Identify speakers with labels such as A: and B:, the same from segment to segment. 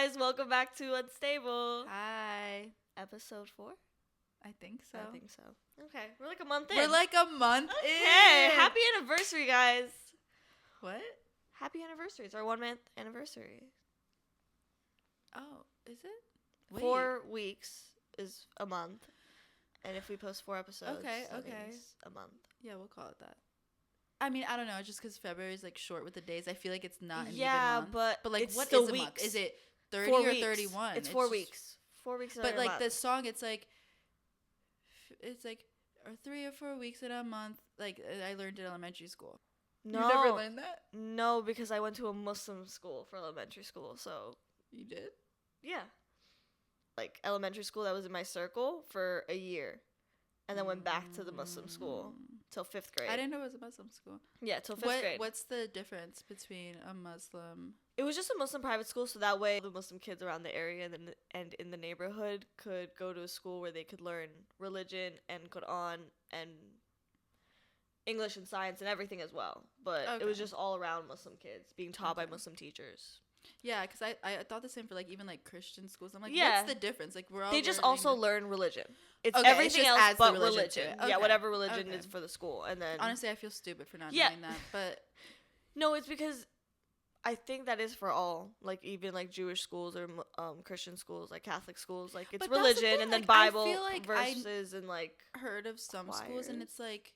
A: guys, welcome back to Unstable.
B: Hi.
A: Episode 4?
B: I think so.
A: I think so. Okay, we're like a month in.
B: We're like a month in.
A: Okay, happy anniversary, guys.
B: What?
A: Happy anniversary. It's our 1 month anniversary.
B: Oh, is it? Wait.
A: 4 weeks is a month. And if we post 4 episodes,
B: okay.
A: it's a month.
B: Yeah, we'll call it that. I mean, I don't know. Just because February is like short with the days, I feel like it's not an even month.
A: but
B: like,
A: it's
B: what
A: still
B: is a
A: weeks.
B: month? Is it 30
A: 4
B: or
A: weeks.
B: 31?
A: It's 4 weeks. 4 weeks.
B: But like
A: month.
B: the song, it's like 3 or 4 weeks in a month. Like I learned in elementary school.
A: No,
B: You never learned that?
A: No, because I went to a Muslim school for elementary school. So
B: You did?
A: yeah, like elementary school, that was in my circle for a year, and then went back to the Muslim school till 5th grade.
B: I didn't know it was a Muslim school.
A: Yeah, till 5th grade.
B: What's the difference between a Muslim?
A: It was just a Muslim private school, so that way the Muslim kids around the area and in the neighborhood could go to a school where they could learn religion and Quran and English and science and everything as well. But it was just all around Muslim kids being taught by Muslim teachers.
B: Yeah, because I thought the same for like even like Christian schools. I'm like,
A: Yeah.
B: what's the difference? Like we're all
A: They just also learn religion. It's
B: Okay,
A: everything
B: it just
A: else
B: adds the
A: but
B: religion to
A: religion.
B: it.
A: Yeah,
B: Okay.
A: whatever religion
B: Okay.
A: is for the school. And then
B: Honestly, I feel stupid for not
A: Yeah.
B: knowing that, but
A: no, it's because I think that is for all, like even like Jewish schools or Christian schools, like Catholic schools, like it's
B: But that's the
A: religion
B: thing,
A: and then
B: like, I
A: Bible
B: feel like
A: verses and like
B: heard of some schools and
A: choirs.
B: it's like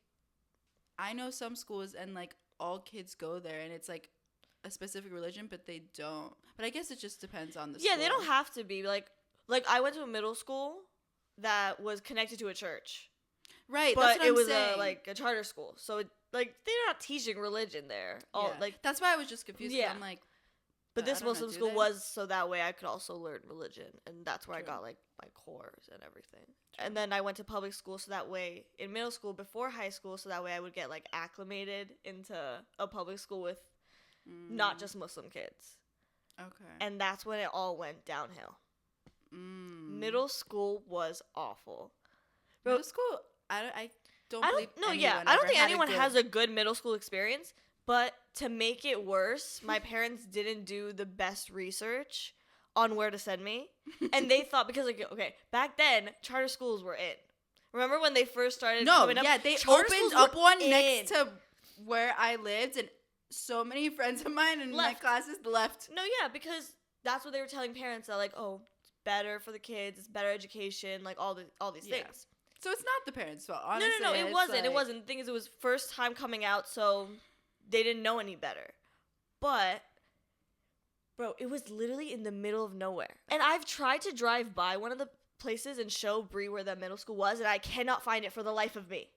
B: I know some schools and like all kids go there and it's like a specific religion, but they don't. But I guess it just depends on the
A: yeah,
B: school.
A: they don't have to be like I went to a middle school that was connected to a church,
B: Right,
A: but
B: that's what
A: it
B: I'm
A: was
B: saying.
A: a charter school, so like they're not teaching religion there. All
B: Yeah.
A: like,
B: that's why I was just confused.
A: Yeah.
B: I'm like,
A: but
B: I
A: this
B: don't know,
A: Muslim
B: do
A: school
B: they?
A: was so that way I could also learn religion, and that's where I
B: True.
A: got like my course and everything. And then I went to public school, so that way in middle school before high school, so that way I would get like acclimated into a public school with not just Muslim kids.
B: Okay.
A: And that's when it all went downhill.
B: Mm.
A: Middle school was awful.
B: Middle school, I don't believe
A: I don't
B: anyone
A: think
B: ever had
A: anyone
B: good-
A: has a good middle school experience, but to make it worse, my parents didn't do the best research on where to send me. And they thought, because like, okay, back then charter schools were in. Remember when they first started coming up?
B: they
A: Charter
B: opened
A: schools
B: up
A: were
B: one
A: in.
B: next to where I lived, and so many friends of mine in my
A: Left.
B: classes left.
A: No, yeah, because that's what they were telling parents, that like, oh, it's better for the kids, it's better education, like all these
B: Yeah.
A: things.
B: So it's not the parents' fault, honestly.
A: No, it
B: it's
A: wasn't. It
B: like-
A: wasn't. The thing is, it was first time coming out, so they didn't know any better. But, bro, it was literally in the middle of nowhere. And I've tried to drive by one of the places and show Bree where that middle school was, and I cannot find it for the life of me.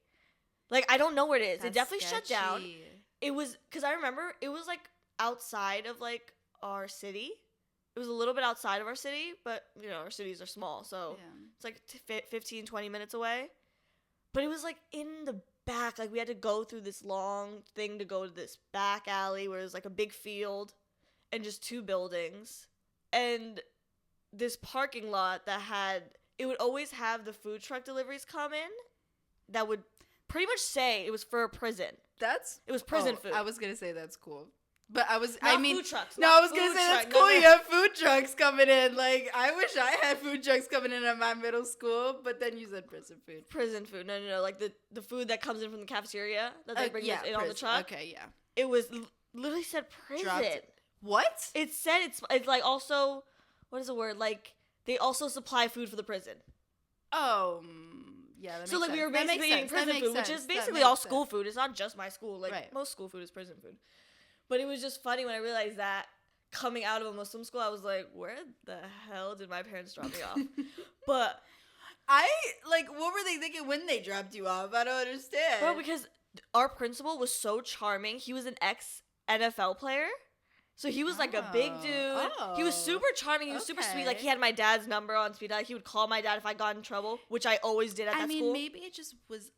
A: Like, I don't know where it is. It
B: That's
A: definitely shut down.
B: sketchy.
A: It was, because I remember it was, like, outside of, like, our city. It was a little bit outside of our city, but, you know, our cities are small, so
B: Yeah.
A: it's like 15, 20 minutes away. But it was like in the back. Like we had to go through this long thing to go to this back alley where it was like a big field and just 2 buildings. And this parking lot it would always have the food truck deliveries come in that would pretty much say it was for a prison. It was prison food.
B: I was gonna say that's cool, but
A: Not food trucks.
B: No,
A: not
B: I was gonna
A: food
B: say that's
A: truck.
B: cool.
A: No.
B: You have food trucks coming in. Like I wish I had food trucks coming in at my middle school, but then you said prison food.
A: Prison food. No. Like the food that comes in from the cafeteria that they bring in on the
B: prison.
A: truck.
B: Okay, yeah.
A: It was literally said prison.
B: Dropped it. What?
A: It said it's like also, what is the word? Like they also supply food for the prison.
B: Oh, yeah. That
A: So like
B: makes
A: we were
B: sense. That
A: basically
B: makes
A: eating
B: sense. That
A: prison
B: makes
A: food, which
B: sense.
A: is
B: That
A: basically
B: makes
A: all
B: sense.
A: school food. It's not just my school. Like
B: Right.
A: most school food is prison food. But it was just funny when I realized that coming out of a Muslim school, I was like, where the hell did my parents drop me off? But
B: What were they thinking when they dropped you off? I don't understand.
A: bro, because our principal was so charming. He was an ex NFL player. So he was like a big dude. He was super charming. He was super sweet. Like
B: Okay.
A: he had my dad's number on speed dial. He would call my dad if I got in trouble, which I always did at that school.
B: maybe it just was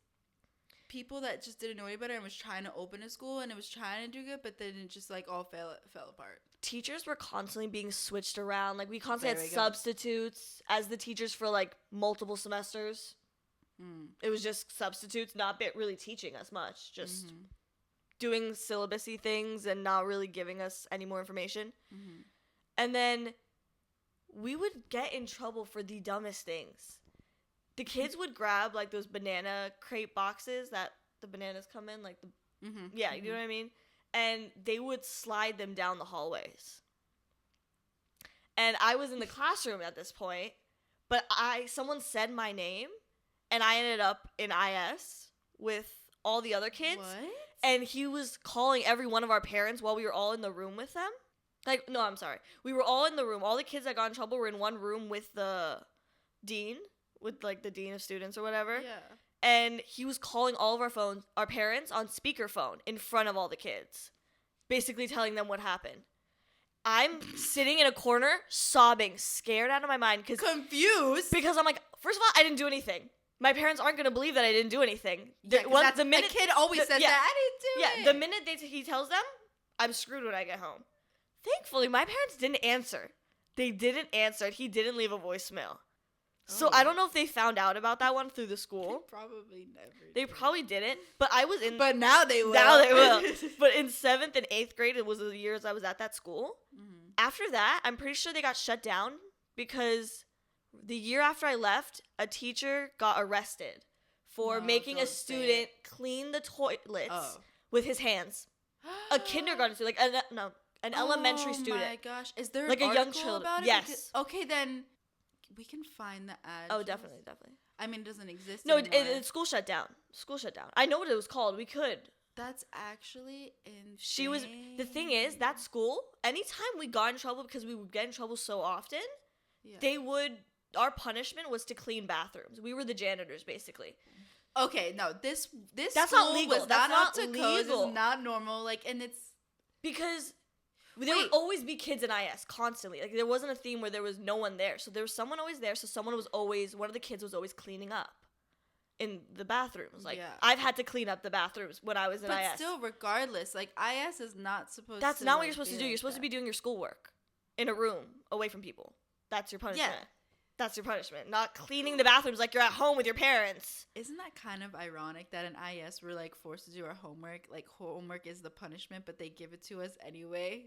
B: people that just didn't know any better and was trying to open a school and it was trying to do good, but then it just like all fell apart.
A: Teachers were constantly being switched around. Like we constantly
B: There
A: had
B: we go.
A: substitutes as the teachers for like multiple semesters. It was just substitutes, not really teaching us much. Just doing syllabusy things and not really giving us any more information. And then we would get in trouble for the dumbest things. The kids would grab like those banana crate boxes that the bananas come in, like the you know what I mean? And they would slide them down the hallways. And I was in the classroom at this point, but someone said my name, and I ended up in IS with all the other kids.
B: What?
A: And he was calling every one of our parents while we were all in the room with them. Like, no, I'm sorry. We were all in the room. All the kids that got in trouble were in one room with the dean, with like the dean of students or whatever.
B: Yeah.
A: And he was calling all of our parents on speakerphone in front of all the kids, basically telling them what happened. I'm sitting in a corner, sobbing, scared out of my mind.
B: Confused?
A: Because I'm like, first of all, I didn't do anything. My parents aren't going to believe that I didn't do anything.
B: Yeah, the minute, a kid always says that. I didn't do it.
A: Yeah, the minute he tells them, I'm screwed when I get home. Thankfully, my parents didn't answer. They didn't answer. He didn't leave a voicemail. So I don't know if they found out about that one through the school. They probably didn't. But I was in.
B: But now they will.
A: Now they will. But in 7th and 8th grade, it was the years I was at that school.
B: Mm-hmm.
A: After that, I'm pretty sure they got shut down because the year after I left, a teacher got arrested for making a student clean the toilets with his hands. A kindergarten student, like an elementary student. Oh
B: my gosh, is there
A: like
B: an
A: a young
B: article
A: child?
B: about it?
A: Yes.
B: Because, okay, then we can find the ad.
A: Oh, definitely.
B: I mean, it doesn't exist.
A: No,
B: anymore.
A: school shut down. School shut down. I know what it was called. We could.
B: That's actually insane.
A: She was. The thing is, that school. Anytime we got in trouble, because we would get in trouble so often, they would. Our punishment was to clean bathrooms. We were the janitors, basically.
B: Okay, no, this
A: that's
B: school
A: not legal.
B: Was
A: that's
B: not
A: not
B: up to
A: legal.
B: Codes. It's not normal. Like, and it's
A: because there would always be kids in IS constantly. Like, there wasn't a theme where there was no one there. So there was someone always there. So one of the kids was always cleaning up in the bathrooms. Like, I've had to clean up the bathrooms when I was in IS.
B: But still, regardless, like, IS is not supposed.
A: That's
B: to,
A: not
B: like,
A: what you're supposed to do. You're supposed to be doing your schoolwork in a room away from people. That's your punishment. Yeah. That's your punishment. Not cleaning the bathrooms like you're at home with your parents.
B: Isn't that kind of ironic that in IS we're like forced to do our homework? Like, homework is the punishment, but they give it to us anyway,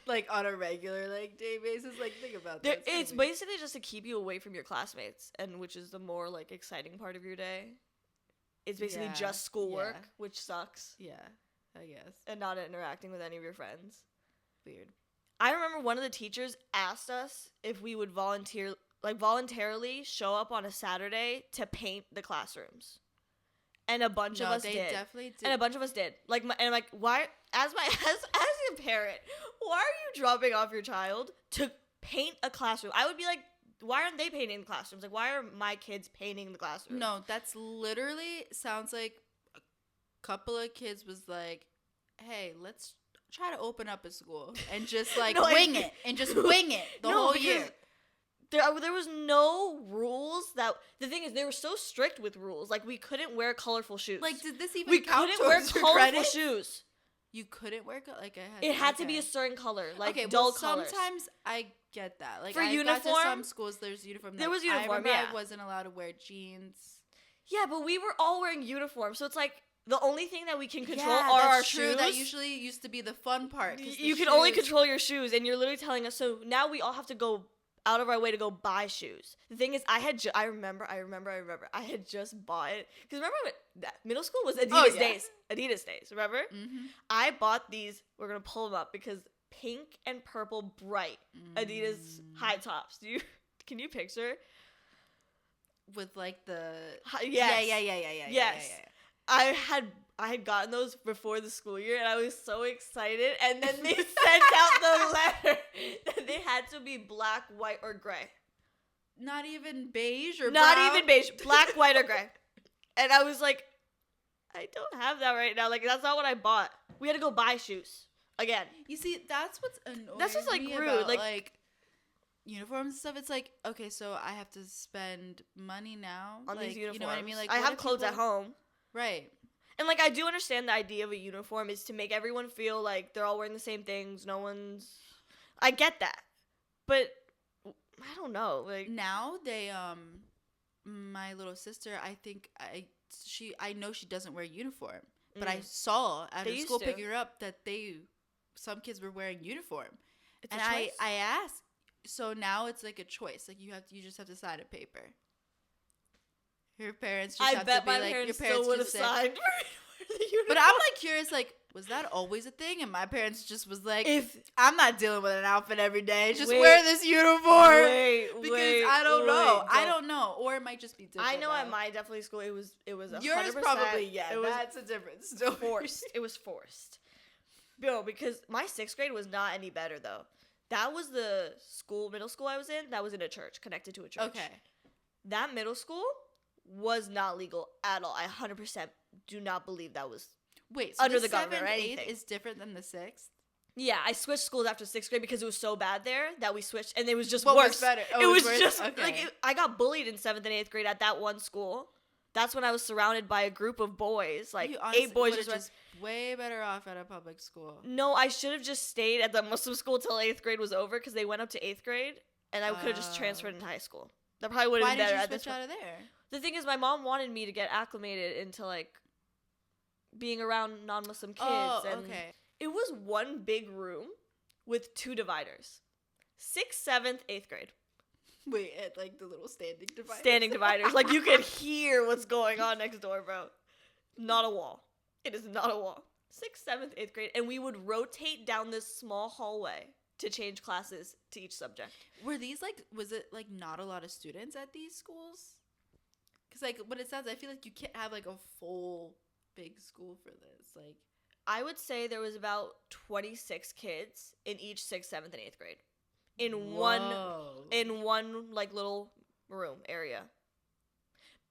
B: like on a regular like day basis. Like, think about that.
A: It's basically just to keep you away from your classmates, and which is the more like exciting part of your day. It's basically just schoolwork, which sucks.
B: Yeah, I guess.
A: And not interacting with any of your friends.
B: Weird.
A: I remember one of the teachers asked us if we would voluntarily show up on a Saturday to paint the classrooms. And a bunch of us did.
B: Definitely did.
A: And a bunch of us did. Like, and I'm like, why, as a parent, why are you dropping off your child to paint a classroom? I would be like, why aren't they painting the classrooms? Like, why are my kids painting the classroom?
B: No, that's literally sounds like a couple of kids was like, hey, let's try to open up a school and just like wing it the whole year.
A: There was no rules. The thing is, they were so strict with rules. Like, we couldn't wear colorful shoes.
B: Like, did this even
A: we
B: count
A: couldn't wear colorful
B: credit?
A: shoes.
B: You couldn't wear
A: it had to be a certain color, like dull colors.
B: Sometimes I get that. Like,
A: for
B: I
A: uniform,
B: got to some schools there's uniform.
A: There was
B: I
A: uniform.
B: remember I wasn't allowed to wear jeans.
A: Yeah, but we were all wearing uniforms, so it's like the only thing that we can control are our shoes.
B: That usually used to be the fun part.
A: You can only control your shoes, and you're literally telling us. So now we all have to go out of our way to go buy shoes. The thing is, I remember I had just bought it because remember middle school was Adidas days. Adidas days, remember?
B: Mm-hmm.
A: I bought these. We're gonna pull them up because pink and purple bright Adidas high tops. Can you picture?
B: With like the
A: yes.
B: Yeah.
A: Yes.
B: Yeah.
A: I had gotten those before the school year, and I was so excited. And then they sent out the letter that they had to be black, white, or gray.
B: Not even beige or
A: not
B: brown?
A: even beige, black, white, or gray. And I was like, I don't have that right now. Like, that's not what I bought. We had to go buy shoes again.
B: You see, that's what's annoying.
A: That's what's like
B: me
A: rude,
B: about,
A: like
B: uniforms and stuff. It's like, okay, so I have to spend money now
A: on these uniforms.
B: You know what I mean? Like,
A: I have clothes at home,
B: right?
A: And like, I do understand the idea of a uniform is to make everyone feel like they're all wearing the same things. No one's. I get that, but I don't know. Like
B: now they my little sister, I know she doesn't wear uniform, but I saw at her school picking her up that some kids were wearing uniform. And I asked, So now it's like a choice. Like you just have to sign a paper. Your parents just have to be like, your parents
A: would have
B: just said,
A: signed for the uniform.
B: but I'm like curious, like, was that always a thing? And my parents just was like,
A: if
B: I'm not dealing with an outfit every day. Just
A: Wait.
B: wear this uniform.
A: Because
B: I don't know. I don't know. Or it might just be different.
A: I know
B: now.
A: at my definitely school it was 100%.
B: Yours probably,
A: it was
B: that's a different story.
A: forced. It was forced. No, because my 6th grade was not any better though. That was the middle school I was in. That was in a church, connected to a church.
B: Okay.
A: That middle school was not legal at all. I 100% do not believe that was
B: under
A: the government or
B: 7th,
A: anything.
B: 8th is different than the 6th?
A: Yeah, I switched schools after 6th grade because it was so bad there that we switched, and it was just
B: What
A: worse.
B: was better? Oh,
A: it was
B: worse?
A: just
B: Okay.
A: I got bullied in 7th and 8th grade at that one school. That's when I was surrounded by a group of boys, like
B: You honestly
A: 8 boys.
B: just way better off at a public school.
A: No, I should have just stayed at the Muslim school till 8th grade was over because they went up to 8th grade, and I could have just transferred into high school. That probably would have been better
B: Why
A: at
B: did you
A: this
B: switch
A: point.
B: out of there?
A: The thing is, my mom wanted me to get acclimated into like being around non-Muslim kids.
B: Oh,
A: and
B: okay.
A: It was one big room with 2 dividers. 6th, 7th, 8th grade.
B: Wait, at like the little standing dividers?
A: Standing dividers. Like you could hear what's going on next door, bro. Not a wall. It is not a wall. 6th, 7th, 8th grade. And we would rotate down this small hallway to change classes to each subject.
B: Were these like, was it like not a lot of students at these schools? Because like, what it sounds, I feel like you can't have like a full big school for this. Like,
A: I would say there was about 26 kids in each 6th, 7th, and 8th grade. In one like little room area.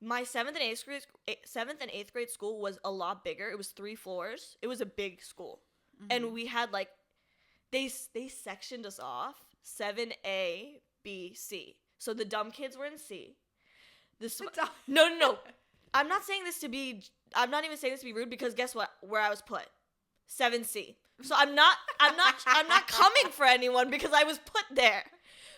A: My 7th and 8th grade school was a lot bigger. It was 3 floors. It was a big school.
B: Mm-hmm.
A: And we had like they sectioned us off 7A, B, C. So the dumb kids were in C. No. I'm not even saying this to be rude because guess what? Where I was put. 7C. So I'm not coming for anyone because I was put there.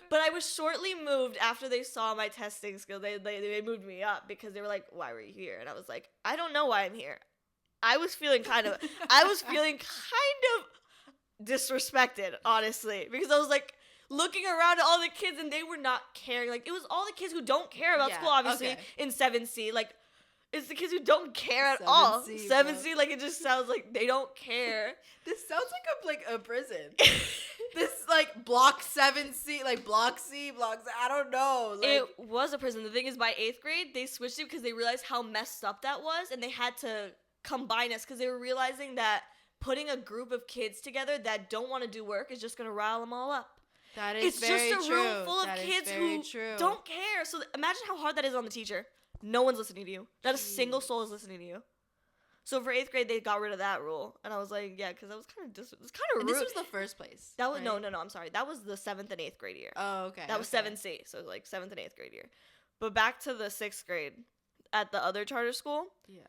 A: But I was shortly moved after they saw my testing skills. They moved me up because they were like, "Why were you here?" And I was like, "I don't know why I'm here." I was feeling kind of disrespected, honestly, because I was like looking around at all the kids and they were not caring. Like it was all the kids who don't care about school, obviously, in 7C. Like it's the kids who don't care at all. 7C, like it just sounds like they don't care.
B: This sounds like a prison. This like block 7C, like block C, blocks. I don't know. Like,
A: it was a prison. The thing is, by 8th grade, they switched it because they realized how messed up that was, and they had to combine us because they were realizing that putting a group of kids together that don't want to do work is just gonna rile them all up.
B: That is very true.
A: It's just a room full of kids who don't care. So imagine how hard that is on the teacher. No one's listening to you. Not a single soul is listening to you. So for 8th grade, they got rid of that rule, and I was like, yeah, because that was kind of rude.
B: And this was the first place.
A: That was
B: right?
A: no. I'm sorry. That was the 7th and 8th grade year.
B: Oh, okay.
A: That was 7C, so like 7th and 8th grade year. But back to the 6th grade at the other charter school.
B: Yeah.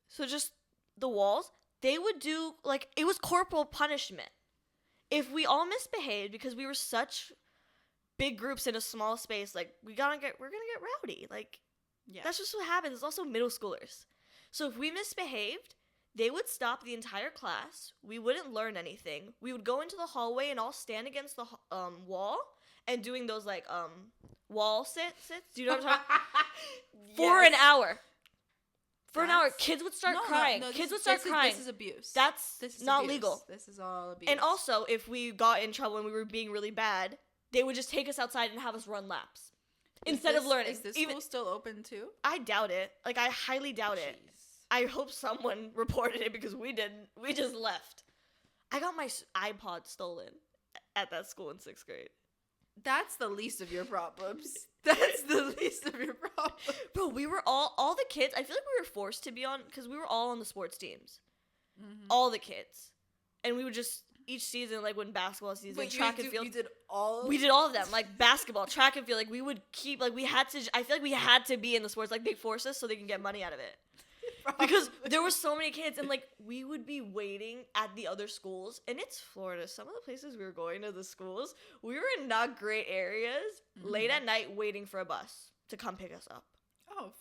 A: So just the walls, they would do like it was corporal punishment. If we all misbehaved because we were such big groups in a small space, like we're gonna get rowdy. Like that's just what happens. It's also middle schoolers. So if we misbehaved, they would stop the entire class. We wouldn't learn anything. We would go into the hallway and all stand against the wall and doing those like wall sits. Do you know what I'm talking about? For an hour. For an hour, kids would start crying. Kids would start crying.
B: This is abuse.
A: This is not legal.
B: This is all abuse.
A: And also, if we got in trouble and we were being really bad, they would just take us outside and have us run laps instead of learning.
B: Is this school still open too?
A: I doubt it. Like, I highly doubt it. I hope someone reported it because we didn't. We just left. I got my iPod stolen at that school in 6th grade.
B: That's the least of your problems. That's the least of your problems.
A: Bro, we were all the kids. I feel like we were forced to be on because we were all on the sports teams. Mm-hmm. All the kids. And we would just, each season, like when basketball season, track and field.
B: We did all
A: of them. Like basketball, track and field. Like we would keep, like we had to, I feel like we had to be in the sports. Like they forced us so they can get money out of it. Because there were so many kids and like we would be waiting at the other schools and it's Florida. Some of the places we were going to the schools, we were in not great areas, late at night waiting for a bus to come pick us up.
B: Oh,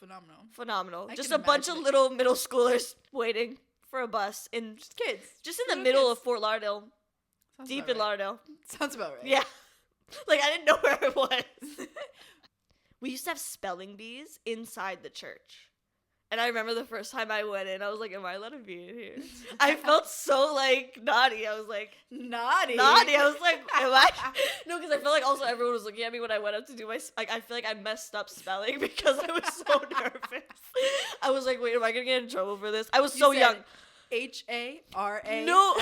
A: Phenomenal. Just a bunch of little middle schoolers waiting for a bus in
B: kids.
A: Just in the middle of Fort Lauderdale.
B: Sounds
A: deep in Lauderdale.
B: Sounds about right.
A: Yeah. Like, I didn't know where it was. We used to have spelling bees inside the church. And I remember the first time I went in, I was like, am I allowed to be in here? I felt so, like, naughty. I was like,
B: naughty.
A: I was like, am I? No, because I felt like also everyone was looking at me when I went up to do my, like, I feel like I messed up spelling because I was so nervous. I was like, wait, am I going to get in trouble for this? I was so young.
B: Hara.
A: No.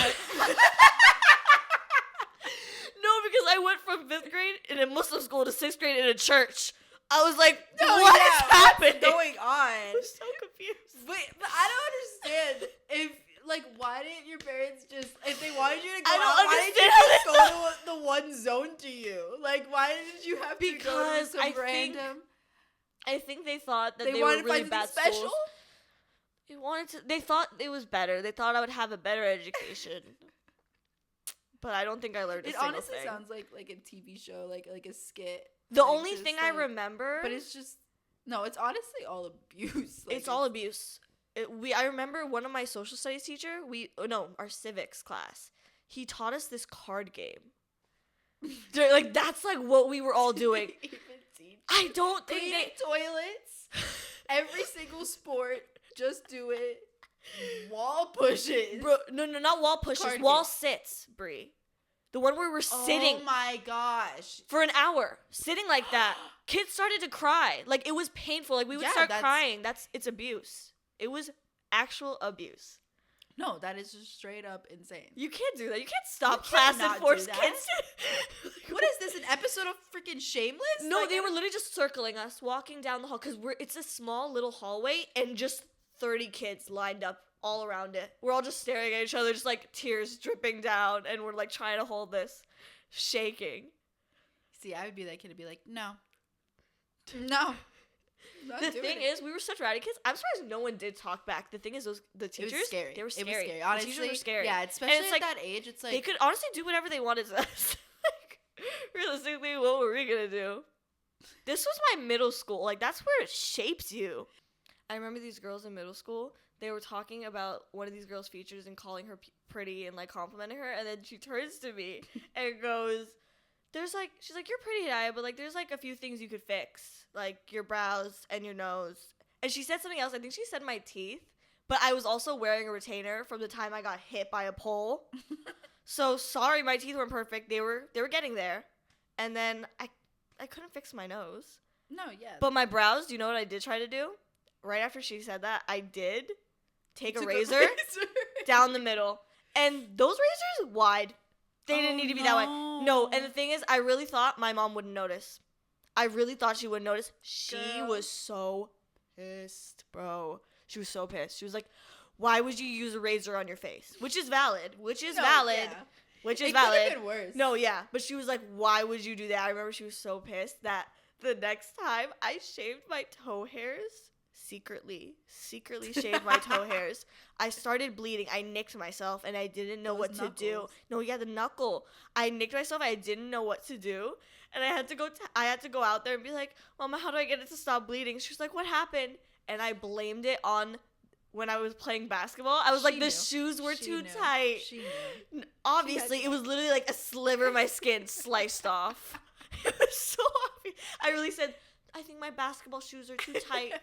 A: No, because I went from 5th grade in a Muslim school to 6th grade in a church. I was like, what is happening?
B: What's going on?
A: I'm so confused.
B: Wait, but I don't understand if, like, why didn't your parents just, if they wanted you to go
A: I don't
B: out, why didn't you
A: understand
B: just go to the one zone to you? Like, why did you have to go to
A: Because
B: some random?
A: I think they thought that
B: They
A: they were
B: wanted to
A: really
B: find
A: bad
B: something
A: schools.
B: special?
A: They thought it was better. They thought I would have a better education. But I don't think I learned a
B: It
A: single
B: honestly
A: thing.
B: sounds like a TV show, like a skit.
A: The
B: like,
A: only
B: just,
A: thing
B: like,
A: I remember,
B: but it's just no. It's honestly all abuse. Like,
A: it's all abuse. I remember one of my social studies teacher. Our civics class. He taught us this card game. Like that's like what we were all doing. I don't think
B: cleaning toilets. Every single sport, just do it. Wall pushes,
A: bro. No, not wall pushes.
B: Card
A: wall
B: game.
A: sits, Brie. The one where we're sitting.
B: Oh my gosh.
A: For an hour, sitting like that. Kids started to cry. Like, it was painful. Like, we would start crying. It's abuse. It was actual abuse.
B: No, that is just straight up insane.
A: You can't do that. You can't stop
B: You
A: class
B: cannot
A: and force
B: do that.
A: kids to...
B: What is this, an episode of freaking Shameless?
A: No,
B: Like,
A: they were literally just circling us, walking down the hall, because it's a small little hallway, and just 30 kids lined up all around it. We're all just staring at each other, just like tears dripping down, and we're like trying to hold this, shaking.
B: See, I would be that kid to be like, no. No.
A: The thing is, we were such rowdy kids. I'm surprised no one did talk back. The thing is, the teachers,
B: it was scary.
A: They were scary.
B: It was scary.
A: The
B: Honestly,
A: teachers were scary.
B: Yeah, especially
A: it's
B: at
A: like,
B: that age, it's like
A: they could honestly do whatever they wanted to us. Like, realistically, what were we gonna do? This was my middle school. Like, that's where it shapes you. I remember these girls in middle school. They were talking about one of these girls' features and calling her pretty and like complimenting her, and then she turns to me and goes, she's like, you're pretty, Hidaya, but like there's like a few things you could fix, like your brows and your nose. And she said something else. I think she said my teeth, but I was also wearing a retainer from the time I got hit by a pole. So sorry, my teeth weren't perfect. They were getting there. And then I couldn't fix my nose.
B: no, yeah.
A: But my brows, do you know what I did try to do? Right after she said that, I did take a razor down the middle. And those razors, wide. They didn't need to be that way. No, and the thing is, I really thought my mom wouldn't notice. I really thought she wouldn't notice. She was so pissed, bro. She was so pissed. She was like, why would you use a razor on your face? Which is valid.
B: Yeah. It
A: Which is
B: could
A: valid.
B: have been worse.
A: No, yeah. But she was like, why would you do that? I remember she was so pissed that the next time I shaved my toe hairs, secretly shaved my toe hairs. I started bleeding. I nicked myself and I didn't know what to do. No, yeah, the knuckle. I nicked myself. I didn't know what to do. And I had to go out there and be like, Mama, how do I get it to stop bleeding? She was like, what happened? And I blamed it on when I was playing basketball. I was like, the shoes were too tight.
B: She knew.
A: Obviously, it was literally like a sliver of my skin sliced off. It was so obvious. I really said, I think my basketball shoes are too tight.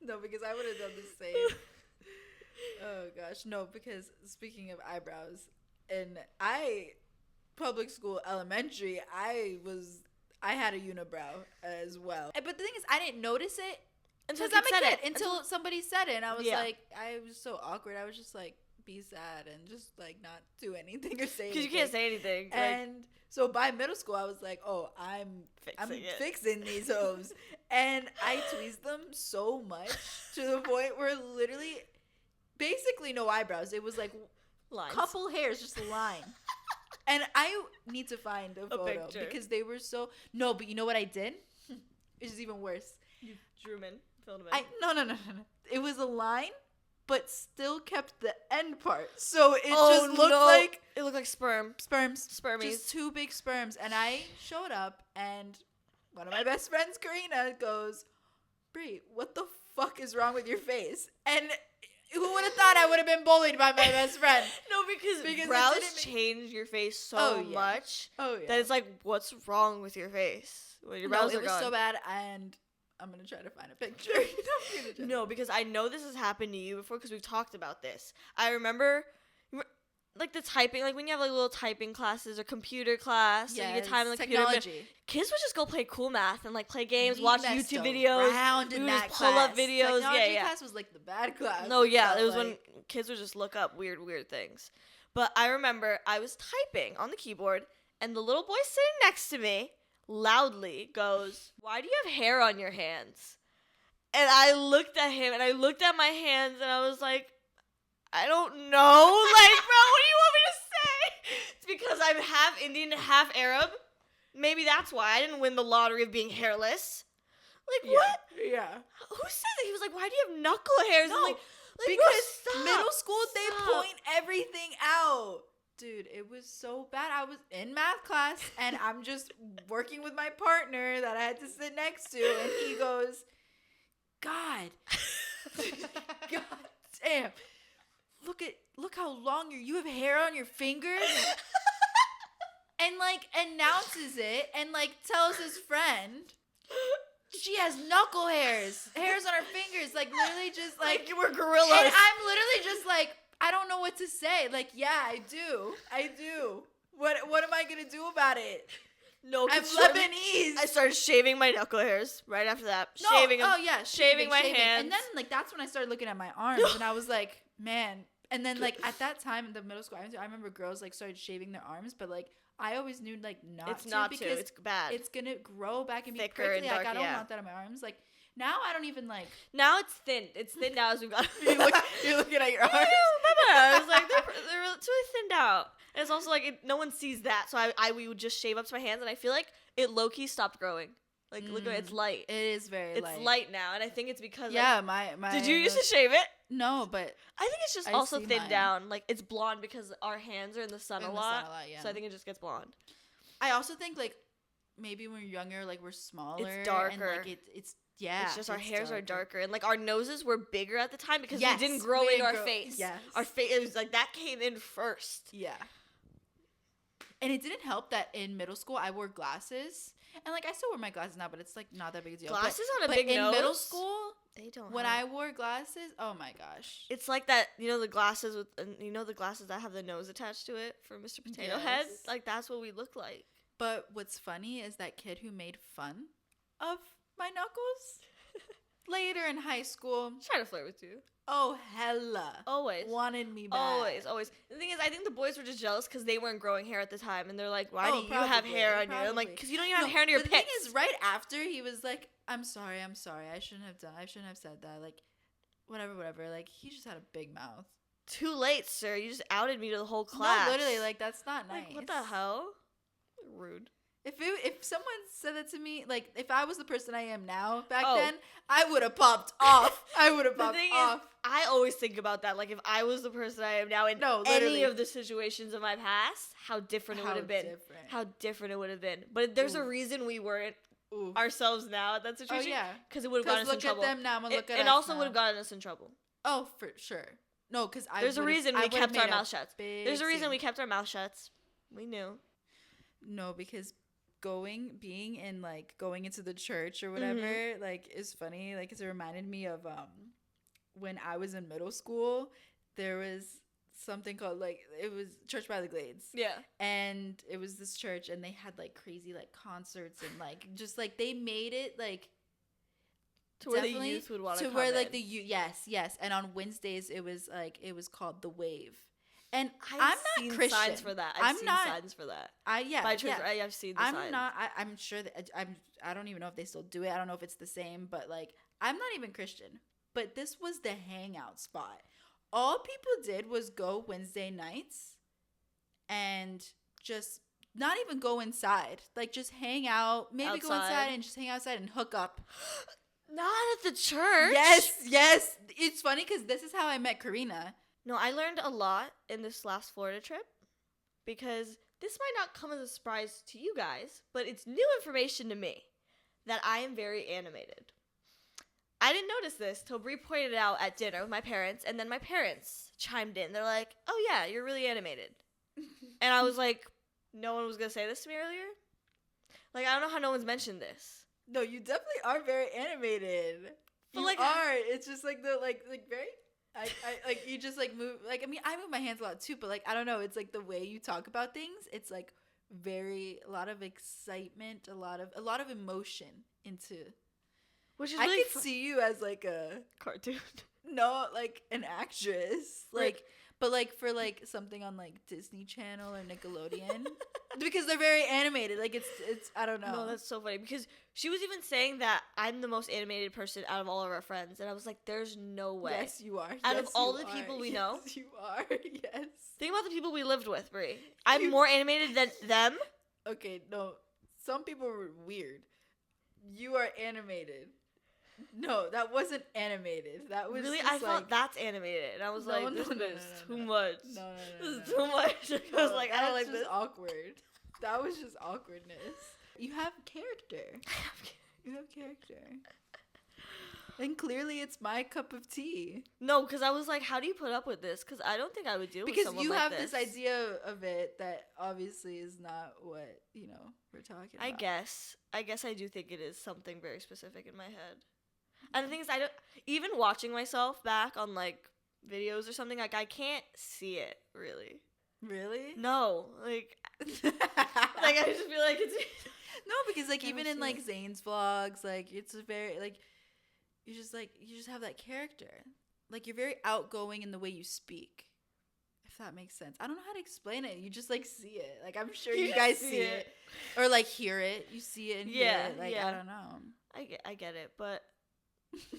B: No, because I would have done the same. Oh gosh, no, because speaking of eyebrows, in public school, elementary, I had a unibrow as well. But the thing is, I didn't notice it because I'm a kid until somebody said it, and I was like, I was so awkward. I was just like, be sad and just like not do anything or say anything.
A: Because you can't say anything.
B: And so by middle school, I was like, oh, I'm fixing these hoes. And I tweezed them so much to the point where literally, basically no eyebrows. It was like
A: lines.
B: Couple hairs, just a line. And I need to find a photo
A: picture.
B: because they were so... No, but you know what I did? It's even worse.
A: You drew them in, filled them in.
B: No. It was a line, but still kept the end part. So it just looked like...
A: It looked like sperms. Spermies.
B: Just two big sperms. And I showed up, and one of my best friends, Karina, goes, Brie, what the fuck is wrong with your face? And Who would have thought I would have been bullied by my best friend?
A: No, because
B: Because it
A: brows
B: didn't
A: change your face so
B: Oh, yeah.
A: much
B: Oh yeah.
A: that it's like, what's wrong with your face when your
B: No,
A: brows
B: it
A: are
B: was
A: gone?
B: so bad, and I'm gonna try to find a picture.
A: No, because I know this has happened to you before because we've talked about this. I remember, like the typing, like when you have like little typing classes or computer class, so you get time in the computer.
B: technology.
A: Kids would just go play cool math and like play games,
B: We
A: watch
B: messed
A: YouTube videos.
B: around
A: We
B: in
A: would
B: that
A: just pull up
B: class.
A: videos.
B: Technology
A: Yeah.
B: class was like the bad class.
A: No, yeah,
B: felt
A: it was
B: like.
A: when kids would just look up weird things. But I remember I was typing on the keyboard, and the little boy sitting next to me loudly goes, "Why do you have hair on your hands?" And I looked at him, and I looked at my hands, and I was like, I don't know. Like, bro, what do you want me to say? It's because I'm half Indian, half Arab. Maybe that's why I didn't win the lottery of being hairless. Like, what?
B: Yeah.
A: Who said that? He was like, why do you have knuckle hairs?
B: No,
A: I'm like, bro,
B: because
A: stop,
B: middle school they
A: stop.
B: point everything out. Dude, it was so bad. I was in math class and I'm just working with my partner that I had to sit next to, and he goes, God damn. Look how long you have hair on your fingers. And like announces it and like tells his friend she has knuckle hairs on her fingers, like literally just like
A: you were gorillas.
B: And I'm literally just like, I don't know what to say. Like, yeah, I do. What am I gonna do about it?
A: No,
B: I'm
A: shortly,
B: Lebanese.
A: I started shaving my knuckle hairs right after that.
B: No,
A: Shaving them.
B: oh yeah,
A: shaving my hands.
B: And then like that's when I started looking at my arms, and I was like, man. And then like at that time in the middle school, I remember girls like started shaving their arms, but like I always knew like
A: It's not to.
B: because
A: It's bad.
B: it's gonna grow back and be
A: Thicker
B: prickly.
A: and dark,
B: Like I don't
A: yeah.
B: want that on my arms. Like now I don't even like.
A: Now it's thin. It's thinned out as we've got.
B: You're looking at your arms.
A: I was like, they're really thinned out. And it's also like no one sees that, so we would just shave up to my hands, and I feel like it low key stopped growing. Like look at it, it's light.
B: It is very light.
A: It's light now, and I think it's because
B: Yeah,
A: like,
B: my.
A: Did you used to shave it?
B: No, but
A: I think it's just
B: I
A: also
B: see
A: thinned
B: mine.
A: down. Like it's blonde because our hands are in the sun
B: In
A: a
B: the
A: lot.
B: sun a lot, yeah.
A: So I think it just gets blonde.
B: I also think like maybe when we're younger, like we're smaller.
A: It's darker.
B: And, like it's yeah.
A: It's just our hairs are darker, and like our noses were bigger at the time because
B: Yes,
A: we didn't grow
B: we
A: in
B: didn't
A: our
B: grow-
A: face.
B: yes.
A: Our face, it was like that came in first.
B: Yeah. And it didn't help that in middle school I wore glasses, and like I still wear my glasses now, but it's like not that big a deal.
A: Glasses on a
B: but
A: big
B: in middle
A: nose?
B: school
A: They don't.
B: when
A: help.
B: I wore glasses, oh my gosh.
A: It's like that, the glasses with, the glasses that have the nose attached to it for Mr. Potato Head.
B: Yes.
A: Like that's what we look like.
B: But what's funny is that kid who made fun of my knuckles later in high school.
A: Try to flirt with you.
B: Oh hella.
A: Always.
B: Wanted me back.
A: Always. The thing is, I think the boys were just jealous because they weren't growing hair at the time, and they're like, "Why
B: Oh,
A: do you have
B: probably,
A: hair on you?" I'm like,
B: probably.
A: "Cause you don't even have hair on your
B: the
A: pits."
B: thing is, right after he was like, I'm sorry. I shouldn't have said that. Like, whatever. Like, he just had a big mouth.
A: Too late, sir. You just outed me to the whole class.
B: No, literally, like that's not nice.
A: Like, what the hell? Rude.
B: If someone said that to me, like if I was the person I am now back
A: Oh.
B: then, I would have popped off. I would have
A: The
B: popped
A: thing
B: off.
A: is, I always think about that. Like, if I was the person I am now in
B: No,
A: any
B: literally.
A: of the situations of my past, how different it would have been.
B: different.
A: How different it would have been. But there's a
B: Ooh.
A: reason we weren't
B: Ooh.
A: ourselves now at that
B: Oh
A: situation.
B: yeah.
A: Because it would have gotten
B: Because
A: us in
B: look at
A: trouble.
B: them now. I'm gonna look at
A: And
B: us
A: also
B: now.
A: would have gotten us in trouble.
B: Oh, for sure. No, because
A: There's a reason we kept our mouth shut. There's a reason we kept our mouth shut. We knew.
B: No, because going into the church or whatever,
A: Mm-hmm.
B: like is funny. Like, 'cause it reminded me of when I was in middle school, there was something called it was Church by the Glades.
A: Yeah.
B: And it was this church, and they had like crazy like concerts and like just like they made it like
A: To where the
B: definitely
A: youth would want to come
B: where like
A: in.
B: the youth. Yes. And on Wednesdays it was called the Wave. And
A: I've
B: I'm
A: seen
B: not Christian.
A: signs for that.
B: I'm
A: seen
B: not-
A: signs for that.
B: By
A: church,
B: yeah.
A: I've seen the
B: I'm
A: signs.
B: not. I'm sure that I don't even know if they still do it. I don't know if it's the same, but like I'm not even Christian. But this was the hangout spot. All people did was go Wednesday nights, and just not even go inside. Like just hang out. Maybe go
A: Outside.
B: inside and just hang outside and hook up.
A: Not at the church.
B: Yes. It's funny because this is how I met Karina.
A: No, I learned a lot in this last Florida trip because this might not come as a surprise to you guys, but it's new information to me that I am very animated. I didn't notice this till Brie pointed it out at dinner with my parents, and then my parents chimed in. They're like, "Oh yeah, you're really animated," and I was like, "No one was gonna say this to me earlier." Like, I don't know how no one's mentioned this.
B: No, you definitely are very animated.
A: But,
B: You
A: like,
B: are. It's just like the like very. I like you just like move like I mean I move my hands a lot too, but like I don't know, it's like the way you talk about things. It's like a lot of excitement, a lot of emotion into.
A: Which is
B: I
A: really
B: could see you as like a
A: cartoon.
B: no, like an actress, like but like for like something on like Disney Channel or Nickelodeon, because they're very animated. Like it's I don't know.
A: No, that's so funny because she was even saying that I'm the most animated person out of all of our friends, and I was like, "There's no way."
B: Yes, you are.
A: Out
B: Yes,
A: of all
B: you
A: the
B: are.
A: people we
B: Yes,
A: know,
B: you are. Yes.
A: think about the people we lived with, Brie. I'm more animated than them.
B: Okay, no. Some people were weird. You are animated. No, that wasn't animated. That was
A: Really,
B: just
A: I thought that's animated, and I was
B: No,
A: like,
B: no,
A: "This
B: no, no,
A: is
B: no,
A: too
B: no.
A: much.
B: No,
A: This
B: no,
A: is
B: no,
A: too much." I was like, "I don't like
B: that's
A: this."
B: just awkward. That was just awkwardness. You have character. You have character. And clearly it's my cup of tea.
A: No, because I was like, "How do you put up with this?" Because I don't think I would deal with
B: Because
A: someone
B: you
A: like
B: have
A: this.
B: this idea of it that obviously is not what, we're talking about.
A: I guess I do think it is something very specific in my head. And the thing is, I don't even watching myself back on like videos or something. Like I can't see it really.
B: Really?
A: No, like I just feel like it's
B: No, because like
A: I
B: even
A: don't
B: in
A: see
B: like
A: it.
B: Zane's vlogs, like it's a very like you just have that character. Like you're very outgoing in the way you speak. If that makes sense. I don't know how to explain it. You just like see it. Like I'm sure you guys see it. Or like hear it. You see it and hear it. Like I don't know.
A: I get it, but